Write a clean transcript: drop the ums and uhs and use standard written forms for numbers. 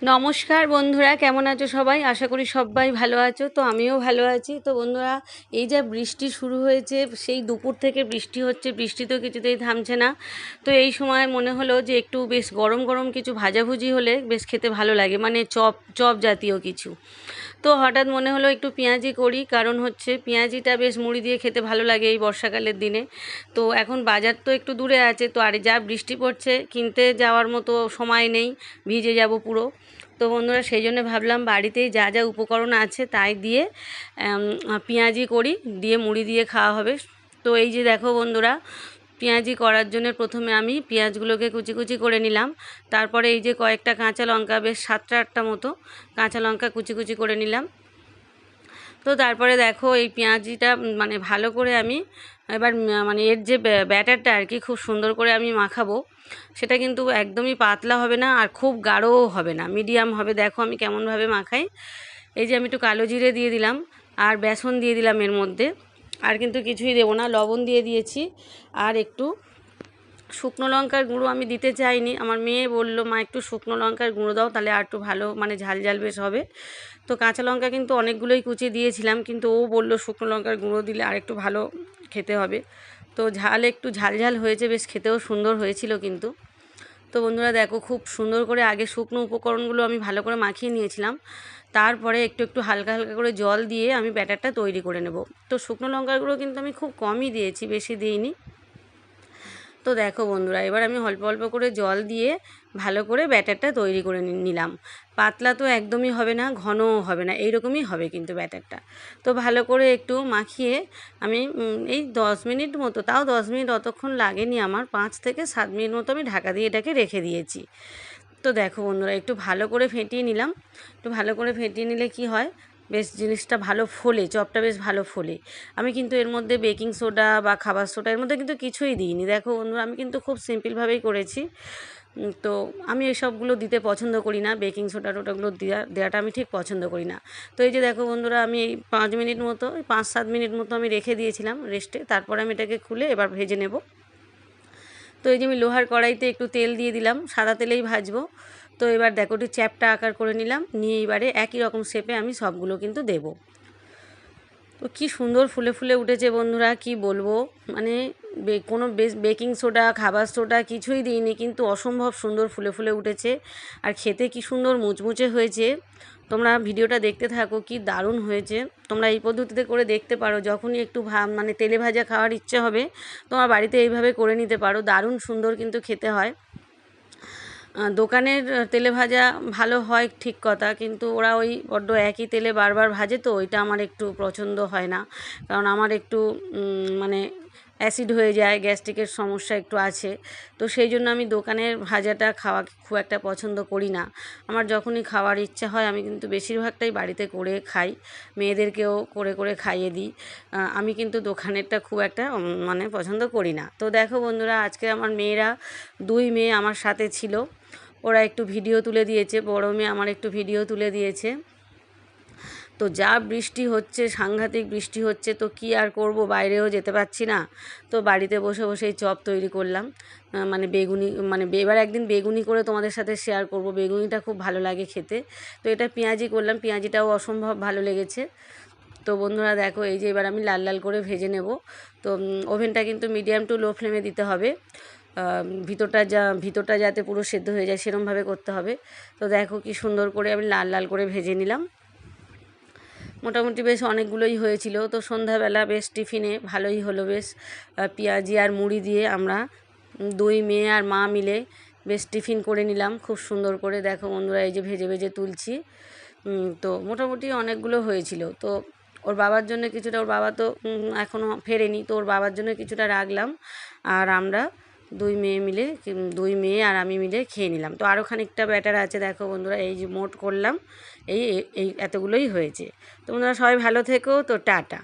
নমস্কার বন্ধুরা, কেমন আছো সবাই? আশা করি সবাই ভালো আছো। তো আমিও ভালো আছি। তো বন্ধুরা, এই যে বৃষ্টি শুরু হয়েছে, সেই দুপুর থেকে বৃষ্টি হচ্ছে, বৃষ্টি তো কিছুতেই থামছে না। তো এই সময় মনে হলো যে একটু বেশ গরম গরম কিছু ভাজাভুজি হলে বেশ খেতে ভালো লাগে, মানে চপ চপ জাতীয় কিছু। তো হঠাৎ মনে হলো একটু পেঁয়াজি করি, কারণ হচ্ছে পেঁয়াজিটা বেশ মুড়ি দিয়ে খেতে ভালো লাগে এই বর্ষাকালের দিনে। তো এখন বাজার তো একটু দূরে আছে, তো আর যা বৃষ্টি পড়ছে কিনতে যাওয়ার মতো সময় নেই, ভিজে যাব পুরো। তো বন্ধুরা, সেই জন্য ভাবলাম বাড়িতেই যা যা উপকরণ আছে তাই দিয়ে পেঁয়াজি করি, দিয়ে মুড়ি দিয়ে খাওয়া হবে। তো এই যে দেখো বন্ধুরা, পেঁয়াজি করার জন্য প্রথমে আমি পেঁয়াজগুলোকে কুচি কুচি করে নিলাম। তারপরে এই যে কয়েকটা কাঁচা লঙ্কা, বেশ 7-8টা মতো কাঁচা লঙ্কা কুচি কুচি করে নিলাম। তো তারপরে দেখো এই পেঁয়াজিটা মানে ভালো করে আমি এবার মানে এর যে ব্যাটারটা আর কি খুব সুন্দর করে আমি মাখাবো। সেটা কিন্তু একদমই পাতলা হবে না আর খুব গাঢ়ও হবে না, মিডিয়াম হবে। দেখো আমি কেমনভাবে মাখাই। এই যে আমি একটু কালো জিরে দিয়ে দিলাম আর বেসন দিয়ে দিলাম এর মধ্যে, আর কিন্তু কিছুই দেবো না, লবণ দিয়ে দিয়েছি। আর একটু শুকনো লঙ্কার গুঁড়ো আমি দিতে চাইনি, আমার মেয়ে বলল মা একটু শুকনো লঙ্কার গুঁড়ো দাও, তাহলে আর একটু ভালো মানে ঝাল ঝাল বেশ হবে। তো কাঁচা লঙ্কা কিন্তু অনেকগুলোই কুচিয়ে দিয়েছিলাম, কিন্তু ও বলল শুকনো লঙ্কার গুঁড়ো দিলে আর একটু ভালো খেতে হবে। তো ঝাল একটু ঝাল ঝাল হয়েছে, বেশ খেতেও সুন্দর হয়েছিল কিন্তু। তো বন্ধুরা দেখো, খুব সুন্দর করে আগে শুকনো উপকরণগুলো আমি ভালো করে মাখিয়ে নিয়েছিলাম। তারপরে একটু একটু হালকা হালকা করে জল দিয়ে আমি ব্যাটারটা তৈরি করে নেব। তো শুকনো লঙ্কার গুঁড়ো কিন্তু আমি খুব কমই দিয়েছি, বেশি দিইনি। তো দেখো বন্ধুরা, এবার আমি অল্প অল্প করে জল দিয়ে ভালো করে ব্যাটারটা তৈরি করে নিলাম। পাতলা তো একদমই হবে না, ঘনও হবে না, এইরকমই হবে কিন্তু ব্যাটারটা। তো ভালো করে একটু মাখিয়ে আমি এই 10 মিনিট মতো, তাও 10 মিনিট অতক্ষণ লাগেনি আমার, 5 থেকে 7 মিনিট মতো আমি ঢাকা দিয়ে এটাকে রেখে দিয়েছি। তো দেখো বন্ধুরা, একটু ভালো করে ফেটিয়ে নিলাম। একটু ভালো করে ফেটিয়ে নিলে কি হয়, বেশ জিনিসটা ভালো ফোলে, চপটা বেশ ভালো ফোলে। আমি কিন্তু এর মধ্যে বেকিং সোডা বা খাবার সোডা এর মধ্যে কিন্তু কিছুই দিইনি। দেখো বন্ধুরা, আমি কিন্তু খুব সিম্পলভাবেই করেছি। তো আমি এসবগুলো দিতে পছন্দ করি না, বেকিং সোডা টোটাগুলো দেওয়াটা আমি ঠিক পছন্দ করি না। তো এই যে দেখো বন্ধুরা, আমি এই 5 মিনিট মতো, 5-7 মিনিট মতো আমি রেখে দিয়েছিলাম রেস্টে। তারপরে আমি এটাকে খুলে এবার ভেজে নেব। তো এই যে আমি লোহার কড়াইতে একটু তেল দিয়ে দিলাম, সাদা তেলেই ভাজবো। তো এবার দেখো একটু চ্যাপটা আকার করে নিলাম, নিয়ে এবারে একই রকম শেপে আমি সবগুলো কিন্তু দেবো। তো কী সুন্দর ফুলে ফুলে উঠেছে বন্ধুরা, কি বলবো। মানে কোনো বেকিং সোডা খাবার সোডা কিছুই দিইনি, কিন্তু অসম্ভব সুন্দর ফুলে ফুলে উঠেছে। আর খেতে কি সুন্দর মুচমুচে হয়েছে। তোমরা ভিডিওটা দেখতে থাকো, কি দারুণ হয়েছে। তোমরা এই পদ্ধতিতে করে দেখতে পারো, যখনই একটু মানে তেলে ভাজা খাওয়ার ইচ্ছে হবে তোমার বাড়িতে এইভাবে করে নিতে পারো, দারুণ সুন্দর কিন্তু খেতে হয়। দোকানের তেলে ভাজা ভালো হয় ঠিক কথা, কিন্তু ওরা ওই বড্ড একই তেলে বারবার ভাজে, তো ওইটা আমার একটু পছন্দ হয় না। কারণ আমার একটু মানে অ্যাসিড হয়ে যায়, গ্যাস্ট্রিকের সমস্যা একটু আছে। তো সেই জন্য আমি দোকানের ভাজাটা খাওয়া খুব একটা পছন্দ করি না। আমার যখনই খাওয়ার ইচ্ছা হয় আমি কিন্তু বেশিরভাগটাই বাড়িতে করে খাই, মেয়েদেরকেও করে করে খাইয়ে দিই। আমি কিন্তু দোকানেরটা খুব একটা মানে পছন্দ করি না। তো দেখো বন্ধুরা, আজকে আমার মেয়েরা 2 মেয়ে আমার সাথে ছিল, ওরা একটু ভিডিও তুলে দিয়েছে, বড় মেয়ে আমার একটু ভিডিও তুলে দিয়েছে। তো যা বৃষ্টি হচ্ছে, সাংঘাতিক বৃষ্টি হচ্ছে, তো কি আর করব, বাইরেও যেতে পারছি না। তো বাড়িতে বসে বসেই চপ তৈরি করলাম, মানে বেগুনি, মানে এবার একদিন বেগুনি করে তোমাদের সাথে শেয়ার করব। বেগুনিটা খুব ভালো লাগে খেতে। তো এটা পেঁয়াজি করলাম, পেঁয়াজিটাও অসম্ভব ভালো লেগেছে। তো বন্ধুরা দেখো, এই যে এবার আমি লাল লাল করে ভেজে নেব। তো ওভেনটা কিন্তু মিডিয়াম টু লো ফ্লেমে দিতে হবে। ভিতরটা যাতে পুরো সেদ্ধ হয়ে যায় সেরমভাবে করতে হবে। তো দেখো কি সুন্দর করে আমি লাল লাল করে ভেজে নিলাম। মোটামুটি বেশ অনেকগুলোই হয়েছিল। তো সন্ধ্যাবেলা বেশ টিফিনে ভালোই হলো, বেশ পেঁয়াজি আর মুড়ি দিয়ে আমরা 2 মেয়ে আর মা মিলে বেশ টিফিন করে নিলাম খুব সুন্দর করে। দেখো বন্ধুরা, এই যে ভেজে ভেজে তুলছি। তো মোটামুটি অনেকগুলো হয়েছিল। তো ওর বাবার জন্য কিছুটা, ওর বাবা তো এখনও ফেরেনি, তো ওর বাবার জন্য কিছুটা রাখলাম। আর আমরা 2 মেয়ে মিলে, 2 মেয়ে আর আমি মিলে খেয়ে নিলাম। তো আরও খানিকটা ব্যাটার আছে। দেখো বন্ধুরা, এই যে মোট করলাম এই এই এতগুলোই হয়েছে। তো বন্ধুরা, সবাই ভালো থেকো। তো টাটা।